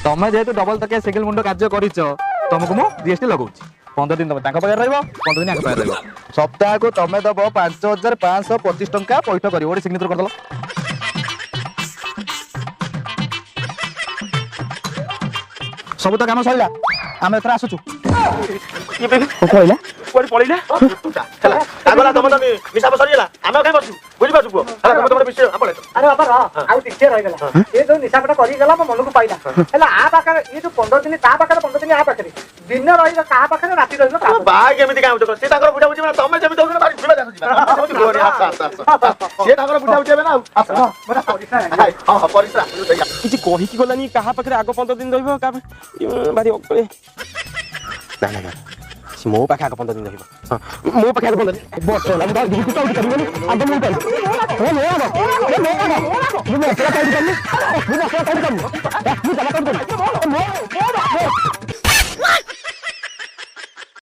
तमें जेहेतु डबल तकिया सिंगल मुंड कार्य करिच तुमको मु जीएसटी लगाउछि 15 दिन तुम पाखे रही 15 दिन आगे पाखे रही सप्ताह को तुम दब 5525 टंका पैठ कर गोटे सिग्नेचर करदल सब तो काम सरिला आम एथर आसुचु कहला कोड़ी पळैला चला आगला तम तम मिसाब सरिला आमे काय करछु बुझि पाछु को हला तम तम विषय आपले अरे बाबा रह आउ टिके रहि गेला ए जो निशाबटा करि गेला मन को पाइला हला आ पाकर ये जो 15 दिन ता पाकर 15 दिन आ पाकर दिन रहिबा का पाकर राति रहिबा का बा केमिति काम तो से ताकर बुझा बुझि तमे जेमि दोगन बारी जिबा जानु जिबा से ताकर बुझा बुझेबे ना बड़ा परिसा हां परिसा किछि कहि कि गलानी कहा पाखरे आगो 15 दिन रहिबो का भारी अकले ना ना ना मो पाखे आगो 15 दिन रहिबो मो पाखे आगो 15 दिन बस होला हम दिन कुटा उठ करबो आगो मो कर हो हो हो हो हो हो हो हो हो हो हो हो हो हो हो हो हो हो